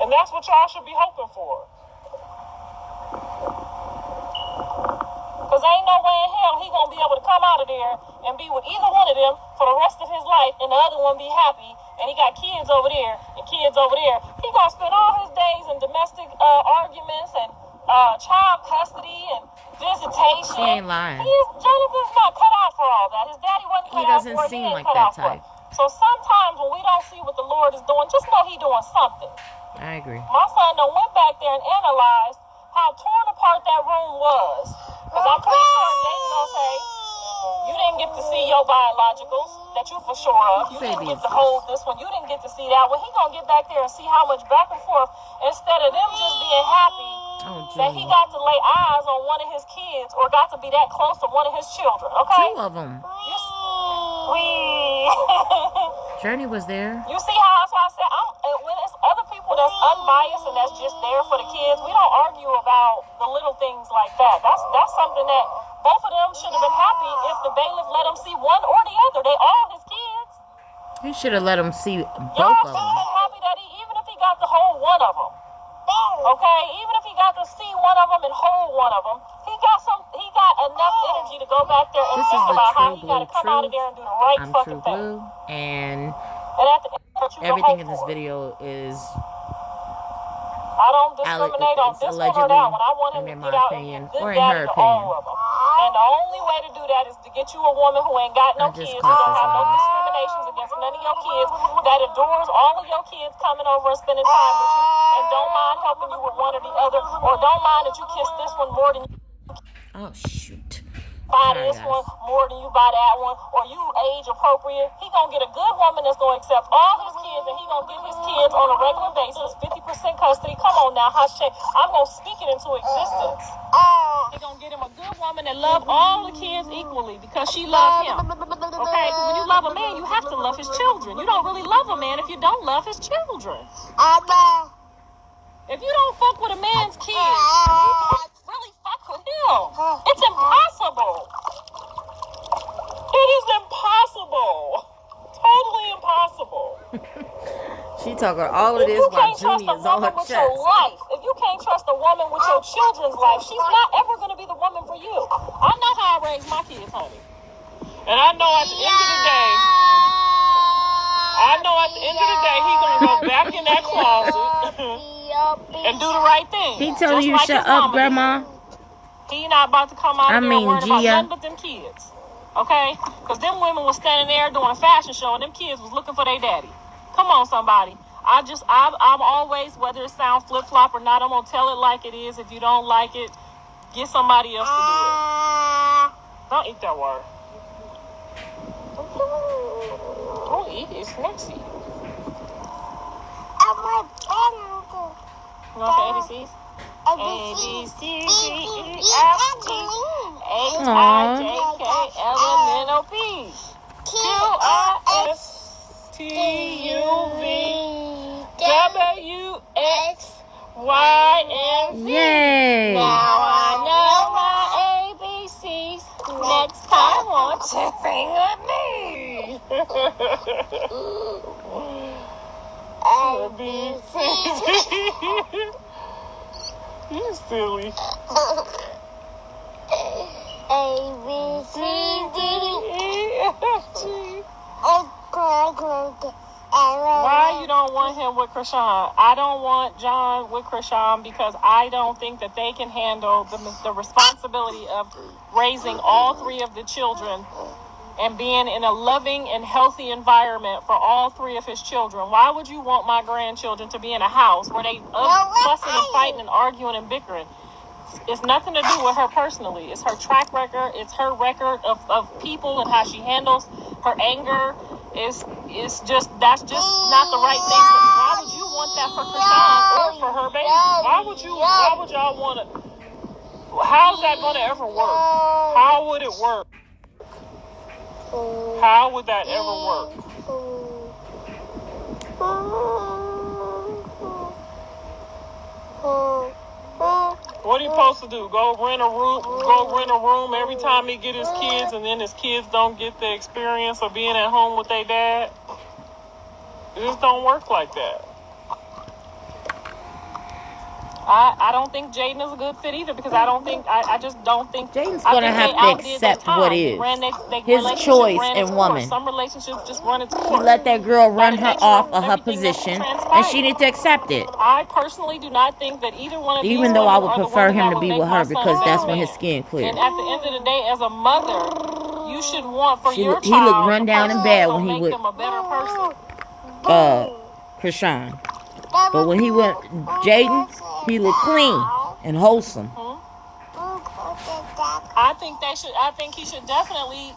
And that's what y'all should be hoping for. Because ain't no way in hell he gonna be able to come out of there and be with either one of them for the rest of his life and the other one be happy and he got kids over there and kids over there. He gonna spend all his days in domestic arguments and child custody and visitation. She ain't lying. Jonathan's not cut out for all that. His daddy wasn't cut out for it. He doesn't seem like cut that out for it. type. So sometimes when we don't see what the Lord is doing, just know he doing something. I agree. My son done went back there and analyzed how torn apart that room was. Because I'm pretty sure Jaidyn gonna say, you didn't get to see your biologicals that you for sure of. You didn't get to hold this one. You didn't get to see that one. He gonna get back there and see how much back and forth, instead of them just being happy that he got to lay eyes on one of his kids or got to be that close to one of his children, okay? 2 of them. Journey was there. You see how that's why I said when it's other people that's unbiased and that's just there for the kids, we don't argue about the little things like that. That's something that both of them should have been happy if the bailiff let them see one or the other. They all his kids. He should have let them see both of them. Y'all should have been happy that even if he got to hold one of them. Okay, even if he got to see one of them and hold one of them, he got enough energy to go back there and think about how he got to come out of there and do the right fucking thing. And at the end, everything in this video is I don't discriminate on this one or that one. I want him to get out and be a good daddy to all of them. And the only way to do that is to get you a woman who ain't got no kids, who don't have no discriminations against none of your kids, that adores all of your kids coming over and spending time with you, and don't mind helping you with one or the other, or don't mind that you kiss this one more than you buy this one more than you buy that one, or you age appropriate. He gonna get a good woman that's gonna accept all his kids, and he gonna get his kids on a regular basis, 50% custody. Come on now, I'm gonna speak it into existence. He gonna get him a good woman that love all the kids equally because she loves him. Okay, because when you love a man, you have to love his children. You don't really love a man if you don't love his children. If you don't fuck with a man's kids, you don't really fuck with him. It's impossible. It is impossible. Totally impossible. She talking all of this while Junie is on her chest. If you can't trust a woman with your children's life, she's not ever going to be the woman for you. I know how I raised my kids, honey. And I know at the end of the day, he's going to go back in that closet and do the right thing. He telling you shut up, Grandma. He not about to come out there and worry about nothing but them kids. Okay? Because them women was standing there doing a fashion show and them kids was looking for their daddy. Come on, somebody. I'm always, whether it sounds flip-flop or not, I'm going to tell it like it is. If you don't like it, get somebody else to do it. Don't eat that word. Don't eat it. It's messy. You want the ABCs? A, B, C, D, E, F, G, H, I, J, K, L, M, N, O, P, Q, R, S, T, U, V, W, X, Y, and Z. Yay! Now I know my ABCs. Next time, won't you sing with me? ABCs. You silly. A, B, C, D, E, F, G. Why you don't want him with Chrisean? I don't want John with Chrisean because I don't think that they can handle the responsibility of raising all 3 of the children and being in a loving and healthy environment for all 3 of his children. Why would you want my grandchildren to be in a house where they fussing and fighting and arguing and bickering? It's nothing to do with her personally. It's her track record. It's her record of people and how she handles her anger. That's just not the right thing. Why would you want that for Chrisean or for her baby? Why would y'all want to? How's that going to ever work? How would it work? How would that ever work? What are you supposed to do? Go rent a room every time he get his kids, and then his kids don't get the experience of being at home with their dad? It just don't work like that. I don't think Jaidyn is a good fit either because I just don't think Jaidyn's gonna have to accept what is his choice and woman. Some relationships just run its course. He let that girl run her off of her position, and she need to accept it. I personally do not think that either one of Even though I would prefer him to be with her because that's when his skin clear. And at the end of the day, as a mother, you should want for your child. He looked run down in bed when he would a better person. Chrisean. But when he went Jaidyn, he looked clean and wholesome. I think he should definitely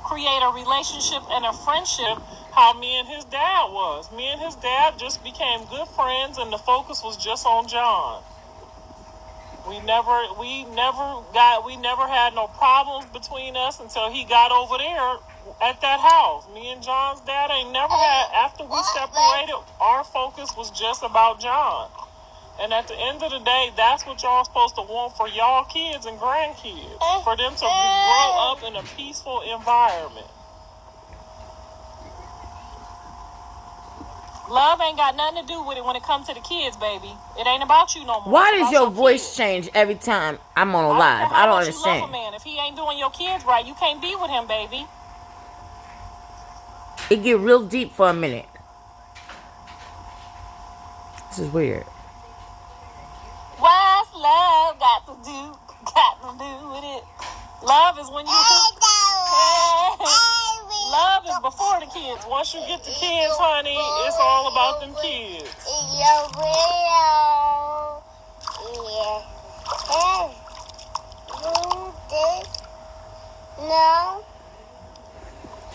create a relationship and a friendship how me and his dad was. Me and his dad just became good friends and the focus was just on John. We never had no problems between us until he got over there at that house. Me and John's dad ain't never had, after we separated, our focus was just about John. And at the end of the day, that's what y'all supposed to want for y'all kids and grandkids. For them to grow up in a peaceful environment. Love ain't got nothing to do with it when it comes to the kids, baby. It ain't about you no more. Why does your voice change every time I'm on a live? I don't understand. You love a man. If he ain't doing your kids right, you can't be with him, baby. It get real deep for a minute. This is weird. What's love got to do with it? Love is when you... Love is before the kids. Once you get the kids, honey, it's all about them kids.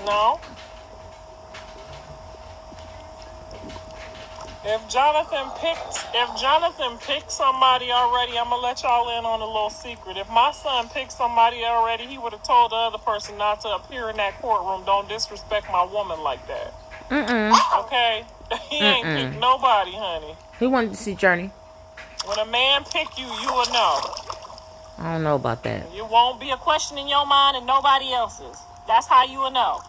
No. If Jonathan picked somebody already, I'm gonna let y'all in on a little secret. If my son picked somebody already, he would have told the other person not to appear in that courtroom. Don't disrespect my woman like that. Okay? He ain't picked nobody, honey. He wanted to see Journey. When a man pick you, you will know. I don't know about that. You won't be a question in your mind and nobody else's. That's how you will know.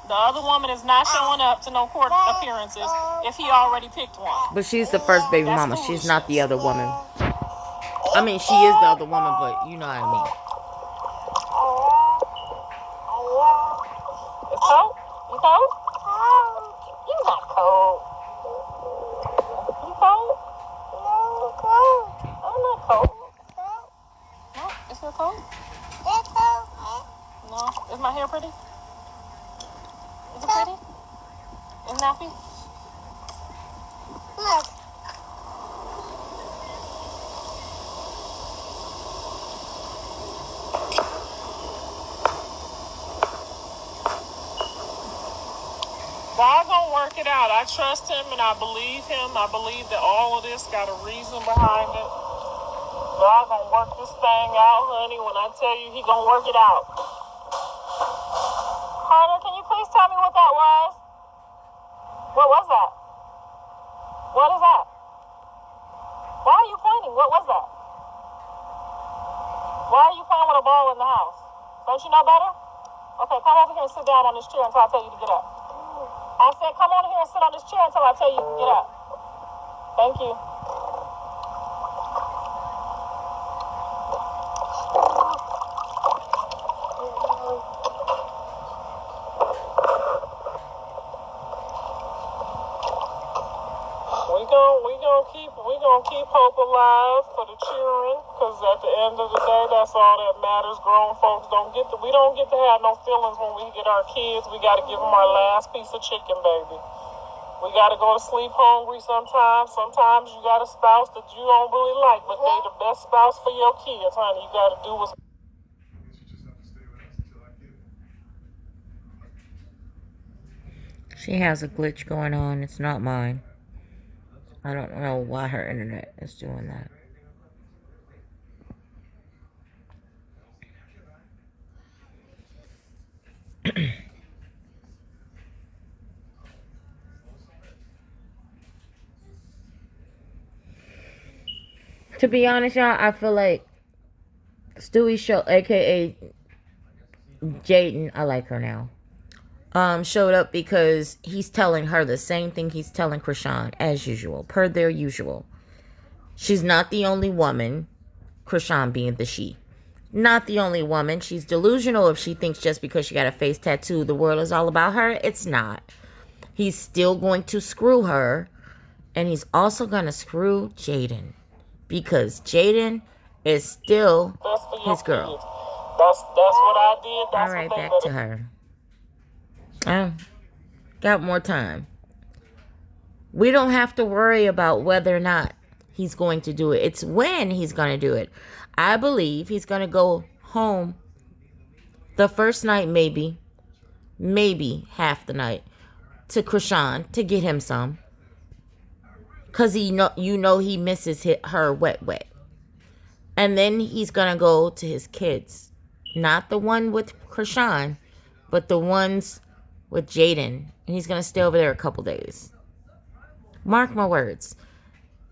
The other woman is not showing up to no court appearances if he already picked one. But she's the first baby mama. She's not the other woman. I mean, she is the other woman, but you know what I mean. It's cold? You cold? You're not cold. You cold? I'm not cold. No, it's not cold? No. Is my hair pretty? Is it pretty? Is it nappy? Look. God gonna work it out. I trust him and I believe him. I believe that all of this got a reason behind it. God gonna work this thing out, honey. When I tell you he gonna work it out. Hunter, can you please tell me what that was? What was that? What is that? Why are you pointing? What was that? Why are you playing with a ball in the house? Don't you know better? Okay, come over here and sit down on this chair until I tell you to get up. I said come over here and sit on this chair until I tell you to get up. Thank you. We gonna keep hope alive for the children, because at the end of the day, that's all that matters. Grown folks we don't get to have no feelings when we get our kids. We gotta give them our last piece of chicken, baby. We gotta go to sleep hungry sometimes. Sometimes you got a spouse that you don't really like, but they the best spouse for your kids, honey. You gotta do what's... She has a glitch going on. It's not mine. I don't know why her internet is doing that. To be honest, y'all, I feel like Stewie show, aka Jaidyn, I like her now, showed up because he's telling her the same thing he's telling Chrisean, as usual, per their usual. She's not the only woman, Chrisean being the she. Not the only woman. She's delusional if she thinks just because she got a face tattoo, the world is all about her. It's not. He's still going to screw her. And he's also going to screw Jaidyn. Because Jaidyn is still his girl. That's what I did. That's all right, what they back did. to her. Got more time. We don't have to worry about whether or not he's going to do it. It's when he's going to do it. I believe he's going to go home the first night, maybe half the night, to Chrisean to get him some. Because he misses her wet. And then he's going to go to his kids. Not the one with Chrisean, but the ones with Jaidyn. And he's going to stay over there a couple days. Mark my words.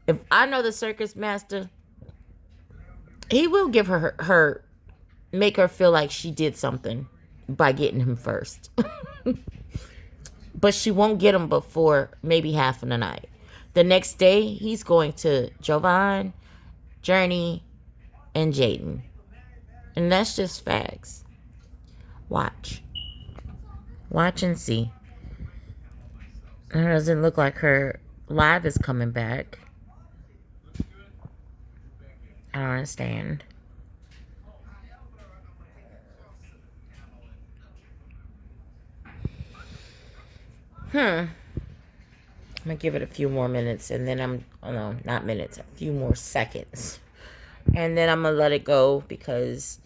If I know the circus master, he will give her make her feel like she did something by getting him first. But she won't get him before maybe half of the night. The next day, he's going to Jovan, Journey, and Jaidyn. And that's just facts. Watch and see. It doesn't look like her live is coming back. I don't understand. I'm gonna give it a few more minutes, and then not minutes, a few more seconds. And then I'm gonna let it go, because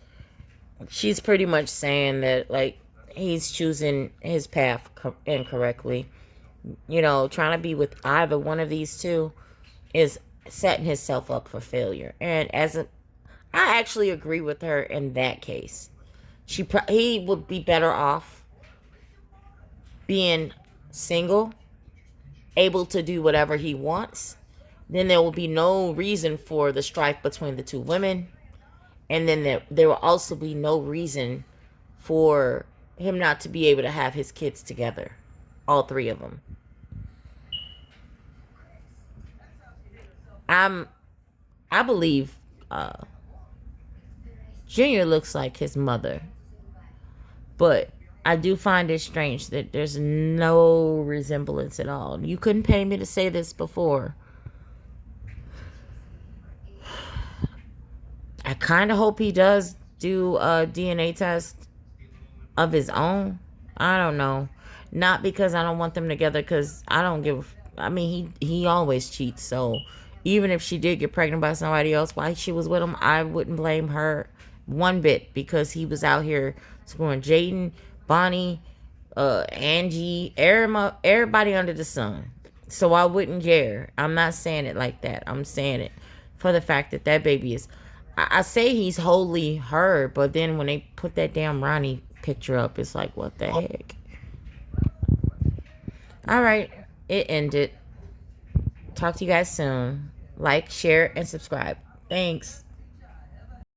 she's pretty much saying that, like, he's choosing his path incorrectly. Trying to be with either one of these two is setting himself up for failure. And I actually agree with her in that case. He would be better off being single, able to do whatever he wants. Then there will be no reason for the strife between the two women. And then there will also be no reason for him not to be able to have his kids together. All three of them. I believe Junior looks like his mother. But I do find it strange that there's no resemblance at all. You couldn't pay me to say this before. I kind of hope he does do a DNA test of his own. I don't know. Not because I don't want them together, because I don't give... I mean, he always cheats, so even if she did get pregnant by somebody else while she was with him, I wouldn't blame her one bit, because he was out here screwing Jaidyn, Bonnie, Angie, everybody under the sun. So I wouldn't care. I'm not saying it like that. I'm saying it for the fact that baby is... I say he's wholly her, but then when they put that damn Ronnie picture up, it's like, what the heck? Alright, it ended. Talk to you guys soon. Like, share, and subscribe. Thanks.